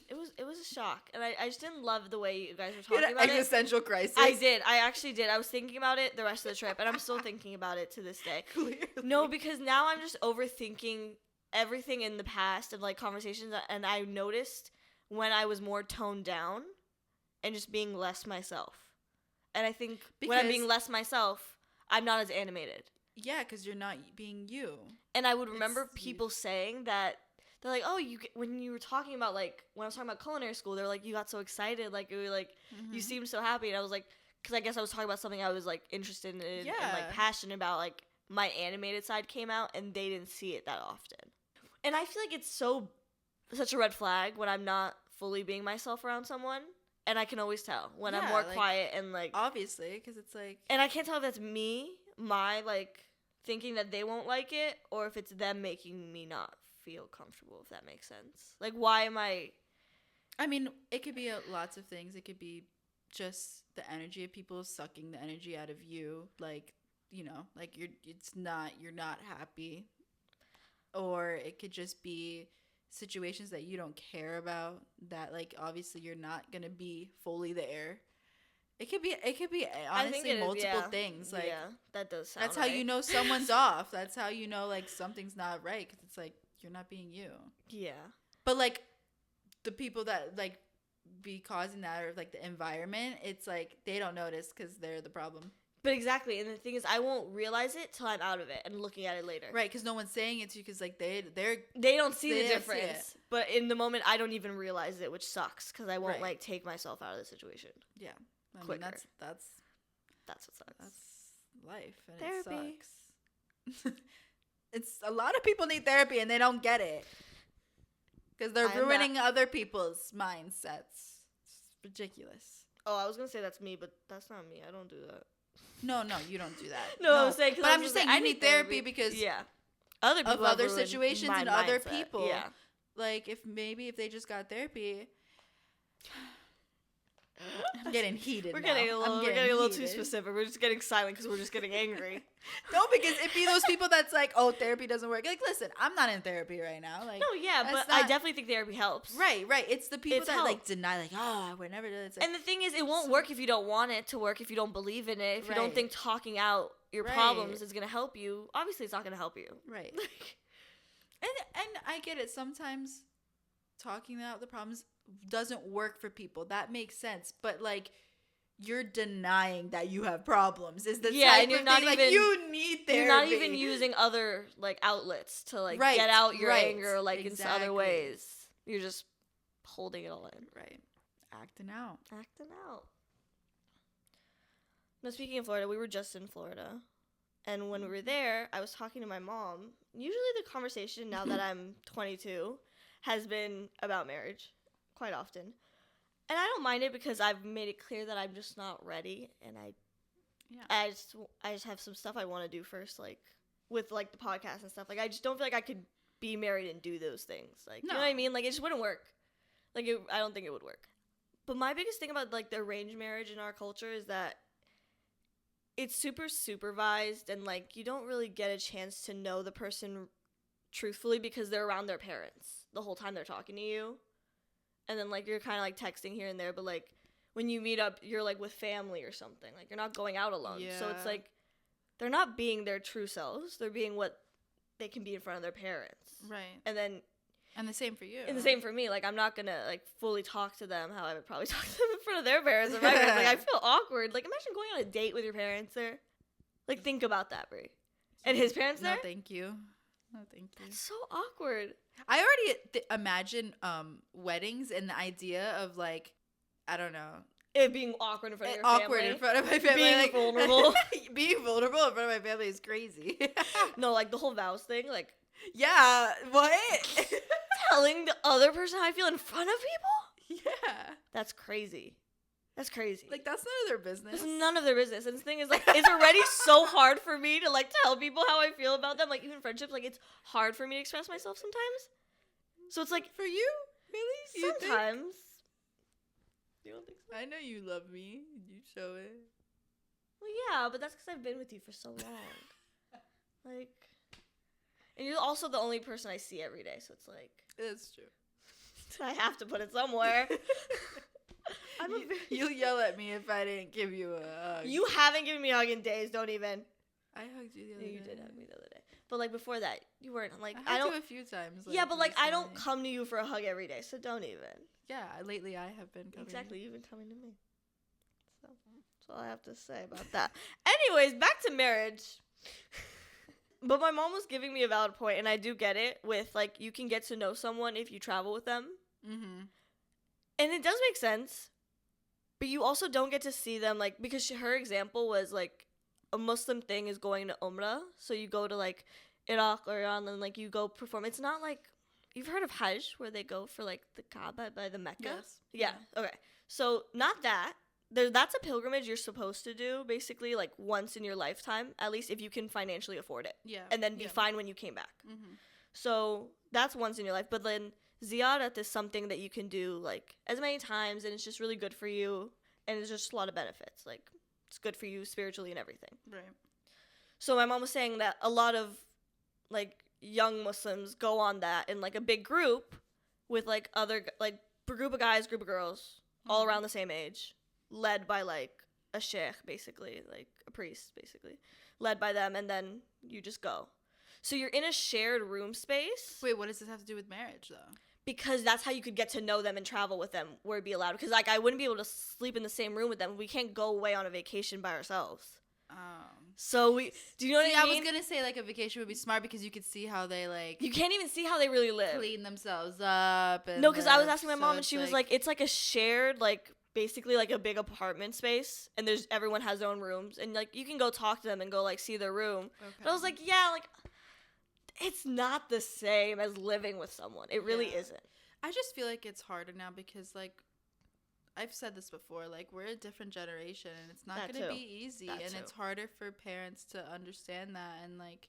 A: it was a shock, and I just didn't love the way you guys were
B: You
A: talking
B: had
A: about
B: an
A: it.
B: existential crisis.
A: I actually did. I was thinking about it the rest of the trip, and I'm still thinking about it to this day.
B: Clearly.
A: No, because now I'm just overthinking everything in the past of like conversations, and I noticed when I was more toned down and just being less myself. And I think when I'm being
B: Because-
A: less myself, I'm not as animated.
B: Yeah, because you're not being you.
A: And I would remember
B: It's-
A: people saying that they're like, "Oh, when you were talking about like when I was talking about culinary school, they're like, you got so excited, like you were like you seemed so happy." And I was like, because I guess I was talking about something I was like interested in and like
B: Yeah.
A: passionate about. Like my animated side came out, and they didn't see it that often. And I feel like it's such a red flag when I'm not fully being myself around someone, and I can always tell when I'm
B: Yeah,
A: more
B: like,
A: quiet and like.
B: Obviously, because it's like.
A: And I can't tell if that's me, my like thinking that they won't like it, or if it's them making me not feel comfortable, if that makes sense. Like, why am I?
B: I mean, it could be lots of things. It could be just the energy of people sucking the energy out of you. Like, like you're not happy. Or it could just be situations that you don't care about that, like, obviously you're not going to be fully there. It could be honestly multiple things. Like,
A: yeah, that does sound
B: that's how you
A: right.
B: know someone's off. That's how you know, like, something's not right. Because it's like, you're not being you.
A: Yeah.
B: But like the people that like be causing that, or like the environment, it's like they don't notice because they're the problem.
A: But exactly, and the thing is, I won't realize it till I'm out of it and looking at it later.
B: Right, because no one's saying it to you because like they
A: don't see
B: They
A: the
B: don't see
A: difference. But in the moment, I don't even realize it, which sucks because I won't
B: Right.
A: like take myself out of the situation.
B: yeah. I mean,
A: Quicker.
B: that's
A: That's what sucks.
B: that's life, and
A: Therapy.
B: it sucks. It's a lot of people need therapy and they don't get it because they're
A: I'm not-
B: ruining other people's mindsets. It's ridiculous.
A: Oh, I was gonna say that's me, but that's not me. I don't do that.
B: No, you don't do that.
A: No, I'm saying, 'cause
B: but
A: I
B: I'm
A: was
B: just
A: gonna
B: saying
A: say,
B: you need therapy because
A: yeah, other people
B: of
A: have
B: other
A: ruined
B: situations
A: my
B: and other
A: mindset.
B: people.
A: Yeah.
B: Like if they just got therapy. I'm getting heated.
A: We're
B: now.
A: getting a little,
B: I'm
A: we're getting a little too
B: heated.
A: specific. We're just getting silent because we're just getting angry.
B: No, because it'd be those people that's like, oh, therapy doesn't work. Like, listen, I'm not in therapy right now. Like,
A: No, yeah,
B: that's
A: but I
B: not-
A: definitely think therapy helps.
B: right. It's the people
A: It's
B: that like
A: helped.
B: deny, like, oh, I would never do this.
A: And the thing is, it won't work if you don't want it to work, if you don't believe in it, if you don't
B: Right.
A: think talking out your
B: Right.
A: problems is going to help you. Obviously, it's not going to help you.
B: Right. And I get it. Sometimes talking out the problems doesn't work for people. That makes sense. But like, you're denying that you have problems. Is the
A: Yeah,
B: type
A: and you're
B: of
A: not
B: thing, like
A: even-
B: you need therapy.
A: You're not even using other like outlets to like
B: Right,
A: get out your
B: right,
A: anger like in other
B: exactly.
A: ways. You're just holding it all in.
B: Right. Acting out.
A: Now, speaking of Florida, we were just in Florida. And when we were there, I was talking to my mom. Usually the conversation, now that I'm 22, has been about marriage quite often. And I don't mind it because I've made it clear that I'm just not ready. And I just have some stuff I want to do first, like, with, like, the podcast and stuff. Like, I just don't feel like I could be married and do those things. Like, you know what I mean? Like, it just wouldn't work. Like, I don't think it would work. But my biggest thing about, like, the arranged marriage in our culture is that it's super supervised, and, like, you don't really get a chance to know the person truthfully because they're around their parents the whole time they're talking to you. And then, like, you're kind of, like, texting here and there, but, like, when you meet up, you're, like, with family or something. Like, you're not going out alone. Yeah. So it's, like, they're not being their true selves. They're being what they can be in front of their parents.
B: Right.
A: And
B: the same for you.
A: And the same for me. Like, I'm not going to, like, fully talk to them how I would probably talk to them in front of their parents or my parents. Like, I feel awkward. Like, imagine going on a date with your parents there. Like, think about that, Brie. And his parents there?
B: No, thank you.
A: That's so awkward.
B: I already imagine weddings and the idea of, like, I don't know.
A: It being awkward in front of your family.
B: Awkward in front of my family.
A: Being, like, vulnerable.
B: Being vulnerable in front of my family is crazy.
A: No, like, the whole vows thing, like.
B: Yeah, what?
A: Telling the other person how I feel in front of people?
B: Yeah.
A: That's crazy.
B: Like, that's none of their business.
A: It's none of their business. And the thing is, like, it's already so hard for me to, like, tell people how I feel about them. Like, even friendships, like, it's hard for me to express myself sometimes. So it's like.
B: For you? Really?
A: Sometimes. You don't think so?
B: I know you love me. You show it.
A: Well, yeah, but that's because I've been with you for so long. Like. And you're also the only person I see every day, so it's like.
B: It's true.
A: I have to put it somewhere.
B: You'll yell at me if I didn't give you a hug.
A: You haven't given me a hug in days, don't even.
B: I hugged you the other day.
A: You did hug me the other day. But, like, before that, you weren't, like,
B: I hugged you a few times. Like,
A: yeah, but, like, I don't come to you for a hug every day, so don't even.
B: Yeah, lately I have been coming.
A: Exactly, you've been coming to me. So, that's all I have to say about that. Anyways, back to marriage. But my mom was giving me a valid point, and I do get it with, like, you can get to know someone if you travel with them. Mm-hmm. And it does make sense. But you also don't get to see them, like, because her example was, like, a Muslim thing is going to Umrah. So you go to, like, Iraq or Iran, and, like, you go perform. It's not, like, you've heard of Hajj, where they go for, like, the Kaaba by the Mecca?
B: Yes.
A: Yeah, okay. So, not that. That's a pilgrimage you're supposed to do, basically, like, once in your lifetime, at least if you can financially afford it.
B: Yeah.
A: And then be fine when you came back. Mm-hmm. So, that's once in your life. But then, ziyarat is something that you can do, like, as many times, and it's just really good for you, and there's just a lot of benefits. Like, it's good for you spiritually and everything.
B: Right.
A: So, my mom was saying that a lot of, like, young Muslims go on that in, like, a big group with, like, other, like, a group of guys, group of girls, all around the same age. Led by, like, a sheikh, basically, like, a priest, basically. Led by them, and then you just go. So you're in a shared room space.
B: Wait, what does this have to do with marriage, though?
A: Because that's how you could get to know them and travel with them, where it'd be allowed. Because, like, I wouldn't be able to sleep in the same room with them. We can't go away on a vacation by ourselves. So do you know what I mean?
B: I was going to say, like, a vacation would be smart because you could see how they, like.
A: You can't even see how they really live.
B: Clean themselves up. And
A: no, because I was asking my mom, and she was like, it's like a shared, like, basically, like, a big apartment space, and everyone has their own rooms, and, like, you can go talk to them and go, like, see their room. Okay. But I was like, yeah, like, it's not the same as living with someone. It really isn't.
B: I just feel like it's harder now because, like, I've said this before, like, we're a different generation, and it's not going to be easy, it's harder for parents to understand that, and, like,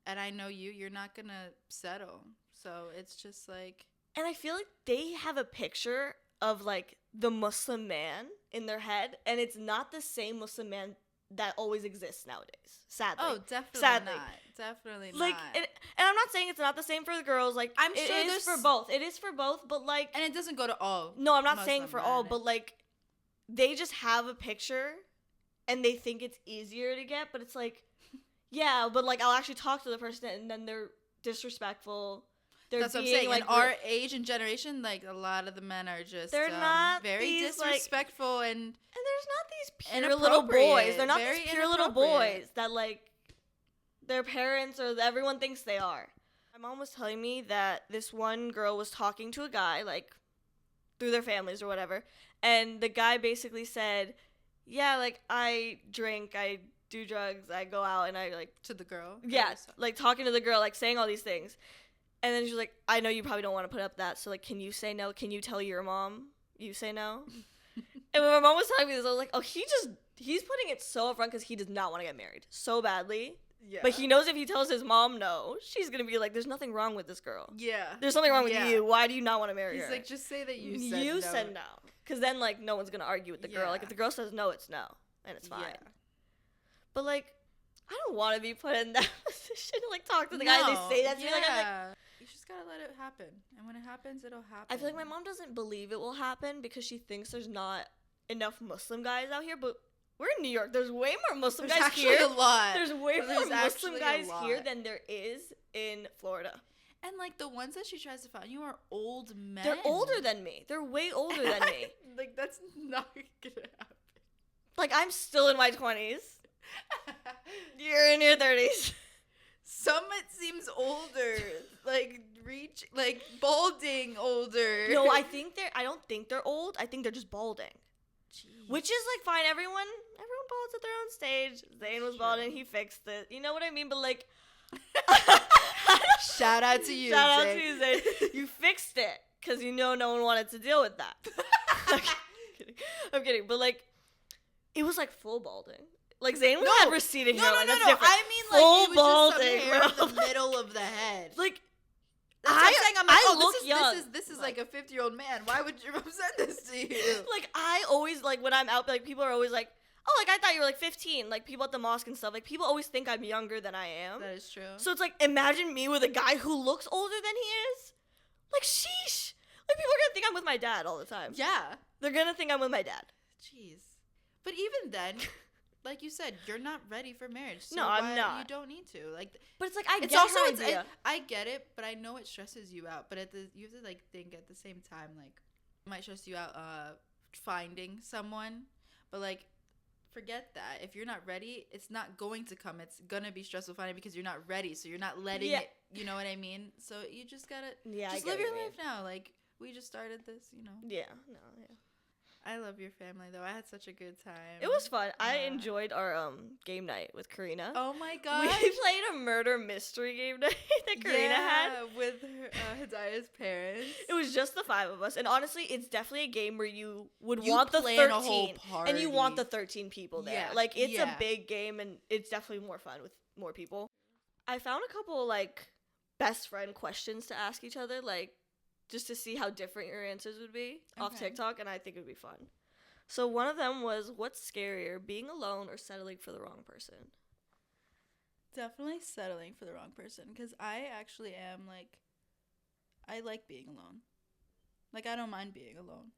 B: and I know you're not going to settle, so it's just, like.
A: And I feel like they have a picture of, like, the Muslim man in their head, and it's not the same Muslim man that always exists nowadays, sadly.
B: Oh, definitely not.
A: Like, and I'm not saying it's not the same for the girls. Like,
B: I'm sure
A: it is for both. It is for both, but, like.
B: And it doesn't go to all.
A: No, I'm not saying for all, but, like, they just have a picture, and they think it's easier to get, but it's like, yeah, but, like, I'll actually talk to the person, and then they're disrespectful.
B: That's what I'm saying. Like, in our age and generation, like, a lot of the men are just
A: they're not
B: very
A: these,
B: disrespectful
A: like,
B: and
A: there's not these pure little boys. They're not these pure little boys that, like, their parents or everyone thinks they are. My mom was telling me that this one girl was talking to a guy, like, through their families or whatever. And the guy basically said, yeah, like, I drink, I do drugs, I go out, and I, like...
B: To the girl?
A: Yeah, like, talking to the girl, like, saying all these things. And then she's like, I know you probably don't want to put up that, so, like, can you say no? Can you tell your mom you say no? And when my mom was telling me this, I was like, oh, he's putting it so upfront because he does not want to get married so badly.
B: Yeah.
A: But he knows if he tells his mom no, she's going to be like, there's nothing wrong with this girl.
B: Yeah.
A: There's something wrong with you. Why do you not want to marry her?
B: He's like, just say that you said no.
A: You said no. Because then, like, no one's going to argue with the girl. Like, if the girl says no, it's no. And it's fine. Yeah. But, like, I don't want to be put in that position to, like, talk to the guy and they say that to me. Like, I'm like,
B: you just got to let it happen. And when it happens, it'll happen.
A: I feel like my mom doesn't believe it will happen because she thinks there's not enough Muslim guys out here. But we're in New York. There's way more Muslim guys here.
B: There's a lot.
A: There's way more Muslim guys here than there is in Florida.
B: And, like, the ones that she tries to find you are old men.
A: They're older than me. They're way older than me.
B: Like, that's not gonna happen.
A: Like, I'm still in my 20s. You're in your 30s.
B: Some it seems older. Like, balding older.
A: No, I don't think they're old. I think they're just balding. Jeez. Which is, like, fine. Everyone balds at their own stage. Zayn was balding. He fixed it. You know what I mean? But, like...
B: Shout out to you,
A: Shout out to you, Zayn. You fixed it. Because you know no one wanted to deal with that. I'm kidding. But, like, it was, like, full balding. Like, Zayn had receding hairline. That's different.
B: I mean, like,
A: full
B: it was
A: balding,
B: just some hair in the middle of the head.
A: Like,
B: I
A: look young.
B: This is like a 50-year-old man. Why would your mom send this to you?
A: Like, I always, like, when I'm out, like, people are always like, oh, like, I thought you were, like, 15. Like, people at the mosque and stuff. Like, people always think I'm younger than I am.
B: That is true.
A: So it's like, imagine me with a guy who looks older than he is. Like, sheesh. Like, people are gonna think I'm with my dad all the time.
B: Yeah.
A: They're gonna think I'm with my dad.
B: Jeez. But even then... Like you said, you're not ready for marriage. So
A: no, I'm not.
B: You don't need to. Like,
A: but it's like I get her idea.
B: I get it, but I know it stresses you out. But you have to like think at the same time, like, it might stress you out finding someone. But like, forget that. If you're not ready, it's not going to come. It's gonna be stressful finding because you're not ready. So you're not letting it. You know what I mean? So you just gotta just live your life now. Like, we just started this. You know.
A: Yeah.
B: I love your family, though. I had such a good time.
A: It was fun. I enjoyed our game night with Karina.
B: Oh, my God.
A: We played a murder mystery game night that Karina had.
B: With her, Hidaya's parents.
A: It was just the 5 of us. And honestly, it's definitely a game where you want the 13.
B: A whole party.
A: And you want the 13 people there.
B: Yeah.
A: Like, it's a big game, and it's definitely more fun with more people. I found a couple, like, best friend questions to ask each other, like, just to see how different your answers would be off TikTok, and I think it would be fun. So one of them was, what's scarier, being alone or settling for the wrong person?
B: Definitely settling for the wrong person, because I actually am, like, I like being alone. Like, I don't mind being alone.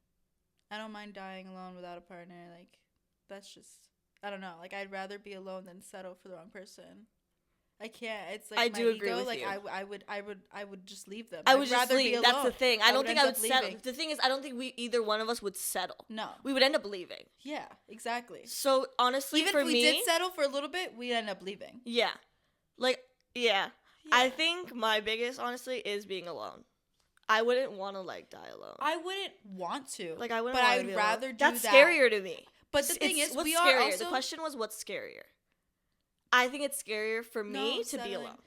B: I don't mind dying alone without a partner. Like, that's just, I don't know. Like, I'd rather be alone than settle for the wrong person. I can't. It's like I do agree with you. I would just leave them.
A: I would just leave. That's the thing. I don't think I would settle. The thing is, I don't think either one of us would settle.
B: No,
A: we would end up leaving.
B: Yeah, exactly.
A: So honestly,
B: even
A: for
B: if we
A: me,
B: did settle for a little bit, we'd end up leaving.
A: Yeah, like I think my biggest, honestly, is being alone. I wouldn't want to like die alone.
B: I wouldn't want to.
A: Like I wouldn't.
B: But
A: I
B: would rather do
A: that. That's
B: that.
A: Scarier to me.
B: But the thing is,
A: what's
B: we
A: scarier?
B: are also.
A: The question was, what's scarier? I think it's scarier for me to be alone.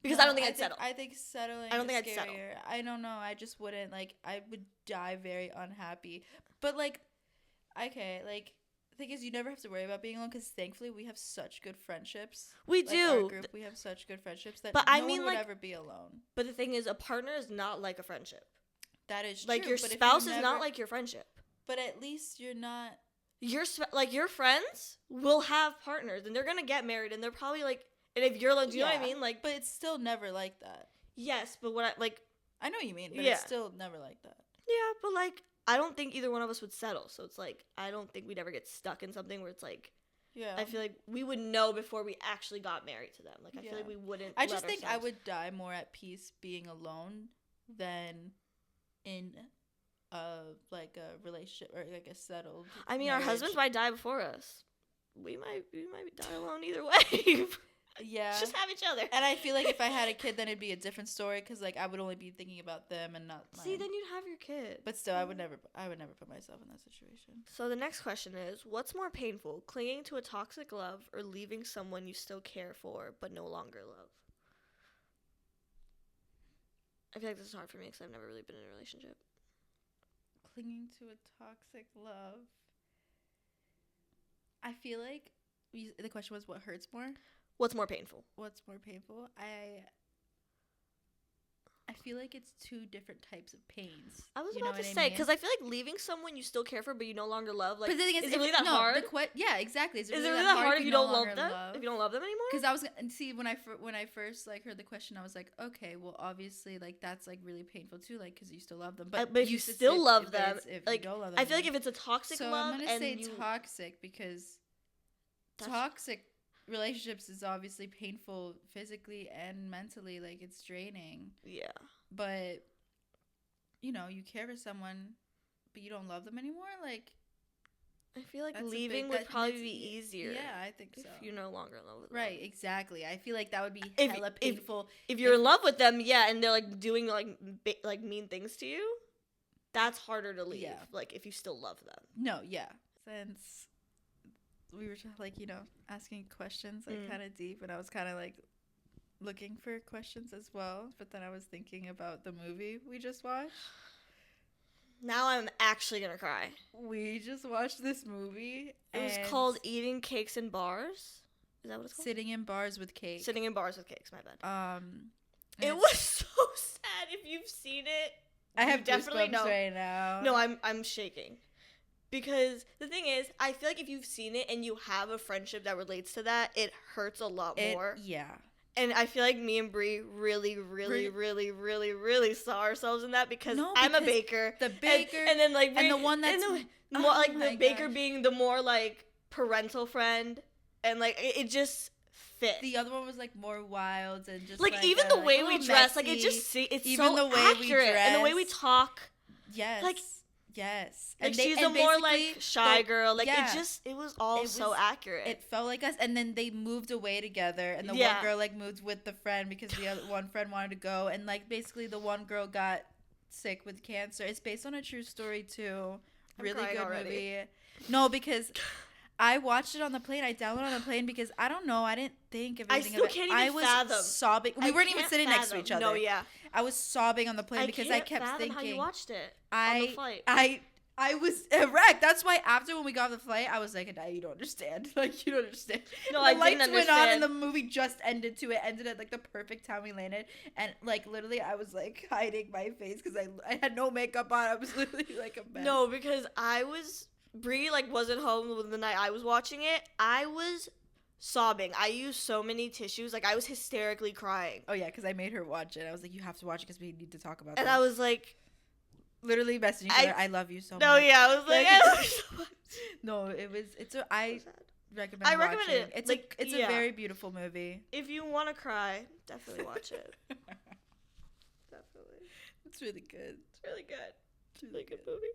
A: Because I don't think I'd settle.
B: I think settling
A: I don't think
B: is
A: I'd settle.
B: scarier. I don't know. I just wouldn't. Like, I would die very unhappy. But, like, okay, like, the thing is, you never have to worry about being alone because, thankfully, we have such good friendships.
A: We do.
B: Our group, we have such good friendships that one would ever be alone.
A: But the thing is, a partner is not like a friendship.
B: That is true.
A: Like, your spouse is not like your friendship.
B: But at least you're not...
A: Your friends will have partners, and they're going to get married, and they're probably, like... And if you're alone, do you know what I mean? Like,
B: but it's still never like that.
A: Yes, but I
B: know what you mean, but it's still never like that.
A: Yeah, but like I don't think either one of us would settle. So it's like I don't think we'd ever get stuck in something where it's like I feel like we would know before we actually got married to them. Like I feel like we wouldn't.
B: I just think I would die more at peace being alone than in a relationship or like a settled.
A: I mean, marriage. Our husbands might die before us. We might die alone either way.
B: Yeah.
A: Just have each other.
B: And I feel like if I had a kid, then it'd be a different story because like I would only be thinking about them and not mine.
A: See, then you'd have your kid.
B: But still, I would never put myself in that situation.
A: So the next question is, what's more painful, clinging to a toxic love or leaving someone you still care for but no longer love? I feel like this is hard for me because I've never really been in a relationship.
B: Clinging to a toxic love. I feel like the question was what hurts more?
A: What's more painful?
B: What's more painful? I feel like it's two different types of pains.
A: I was about to say, because I feel like leaving someone you still care for but you no longer love, like,
B: but the thing
A: is it really that hard?
B: Yeah, exactly. Is it
A: really
B: really
A: that hard if you don't
B: no
A: love them? If you don't love them anymore?
B: Because I was see when I first like heard the question, I was like, okay, well, obviously, like that's like really painful too, like because you still love them.
A: But if you still love them,
B: if
A: like
B: you don't love them,
A: I feel like if it's a toxic
B: so
A: love,
B: I'm gonna say
A: you
B: toxic because toxic relationships is obviously painful physically and mentally, like it's draining.
A: Yeah.
B: But you know, you care for someone but you don't love them anymore, like
A: I feel like leaving would probably be easier.
B: Yeah, I think so.
A: If you're no longer in love with them.
B: Right, exactly. I feel like that would be hella painful.
A: If you're in love with them, yeah, and they're like doing like mean things to you, that's harder to leave. Yeah. Like if you still love them.
B: No, yeah. Since we were just like, you know, asking questions like kind of deep, and I was kind of like looking for questions as well, but then I was thinking about the movie we just watched.
A: Now I'm actually gonna cry.
B: We just watched this movie.
A: It was called Eating Cakes in Bars. Is that what it's called?
B: Sitting in Bars with Cakes.
A: Sitting in Bars with Cakes, my bad.
B: It
A: was so sad. If you've seen it,
B: I have
A: definitely
B: goosebumps right now.
A: No, I'm shaking. Because the thing is, I feel like if you've seen it and you have a friendship that relates to that, it hurts a lot more.
B: Yeah.
A: And I feel like me and Brie really saw ourselves in that because I'm a baker.
B: The baker.
A: And then like
B: and the one that's
A: more like the baker being the more like parental friend, and like it just fit.
B: The other one was like more wild and just
A: like even the way we dress, like it just it's even so the way accurate. We dress and the way we talk.
B: Yes.
A: Like
B: yes.
A: Like she's a more like shy girl. Like it was all so accurate.
B: It felt like us. And then they moved away together, and the one girl like moved with the friend because the other one friend wanted to go, and like basically the one girl got sick with cancer. It's based on a true story too. Really good movie. No, because I watched it on the plane. I downloaded it on the plane because I don't know. I didn't think of anything. I still can't even fathom. I was sobbing. We weren't even sitting next to each other.
A: No, yeah.
B: I was sobbing on the plane because I kept thinking.
A: How you watched it on the flight.
B: I was wrecked. That's why after when we got off the flight, I was like, Hidaya, you don't understand. Like, you don't understand.
A: No,
B: I
A: didn't understand. The lights went on
B: and the movie just ended to it. Ended at, like, the perfect time we landed. And, like, literally, I was, like, hiding my face because I had no makeup on. I was literally, like, a mess.
A: No, because Brie, like, wasn't home the night I was watching it. I was sobbing. I used so many tissues. Like, I was hysterically crying.
B: Oh, yeah, because I made her watch it. I was like, you have to watch it because we need to talk about
A: and
B: this.
A: I was like...
B: Literally messaging her, I love you so much.
A: No, yeah, I was like, I love you so much.
B: No, I recommend watching it. It's like a very beautiful movie.
A: If you want to cry, definitely watch it. Definitely.
B: It's really good.
A: It's really good. It's a really good movie.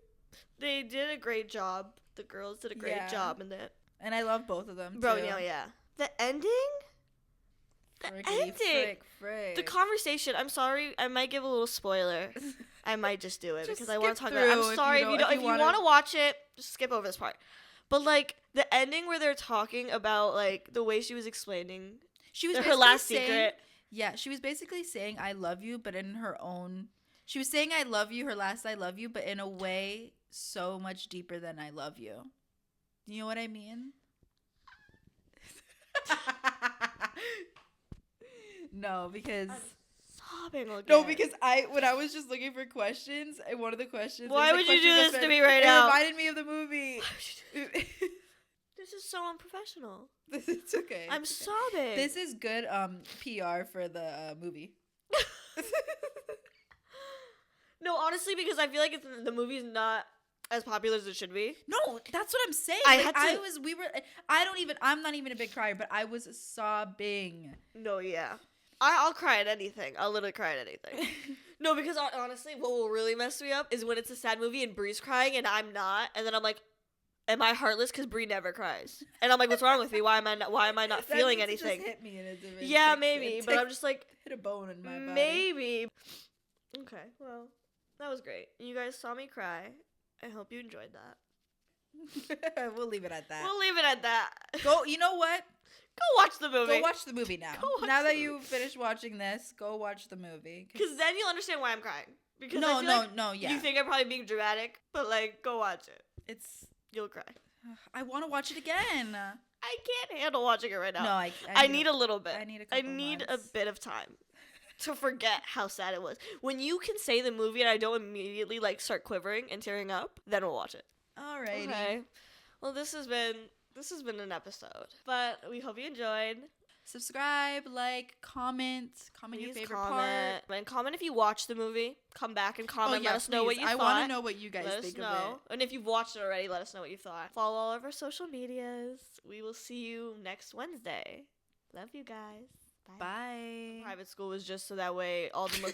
A: They did a great job. The girls did a great job in it.
B: And I love both of them,
A: Bro, no, yeah. The ending?
B: Frick.
A: The conversation. I'm sorry. I might give a little spoiler. I might just do it because I want to talk about it. I'm sorry if you want to watch it, just skip over this part. But like the ending where they're talking about like the way she was explaining her last secret.
B: Yeah, she was basically saying I love you, but in her own. She was saying I love you, her last I love you, but in a way so much deeper than I love you. You know what I mean? No, because
A: sobbing again.
B: No, because when I was just looking for questions, and one of the questions.
A: Why would you do this to me right now?
B: It reminded me of the movie.
A: This is so unprofessional.
B: It's okay.
A: I'm sobbing.
B: This is good PR for the movie.
A: No, honestly, because I feel like the movie's not as popular as it should be.
B: No, that's what I'm saying. I'm not even a big crier, but I was sobbing.
A: No, yeah. I'll cry at anything. I'll literally cry at anything. No, because honestly, what will really mess me up is when it's a sad movie and Bree's crying and I'm not, and then I'm like, am I heartless? Because Brie never cries. And I'm like, what's wrong with me? Why am I not feeling
B: That needs to
A: anything?
B: just hit me in a different
A: Yeah, maybe. But I'm just like,
B: hit a bone in my body.
A: maybe. Okay, well, that was great. You guys saw me cry. I hope you enjoyed that.
B: We'll leave it at that.
A: We'll leave it at that.
B: Go. You know what?
A: Go watch the movie.
B: Go watch the movie now.
A: Go watch
B: Now
A: the
B: that you
A: movie.
B: finished watching this, go watch the movie.
A: Because then you'll understand why I'm crying. Because I
B: No,
A: feel
B: no,
A: like
B: no. Yeah.
A: you think I'm probably being dramatic, but like, go watch it.
B: It's.
A: You'll cry.
B: I want to watch it again.
A: I can't handle watching it right now.
B: No,
A: I need a little bit.
B: I need a couple
A: a
B: months.
A: bit of time to forget how sad it was. When you can say the movie and I don't immediately like start quivering and tearing up, then we'll watch it.
B: Alrighty.
A: Okay. Well, this has been an episode, but we hope you enjoyed.
B: Subscribe, like, comment your
A: Please
B: favorite
A: comment.
B: part.
A: And comment if you watched the movie. Come back and comment. Let us know what you
B: I
A: thought.
B: want to know what you guys
A: Let us
B: think
A: know.
B: of it.
A: And if you've watched it already, let us know what you thought. Follow all of our social medias. We will see you next Wednesday. Love you guys. Bye.
B: Bye.
A: Private school was just so that way all the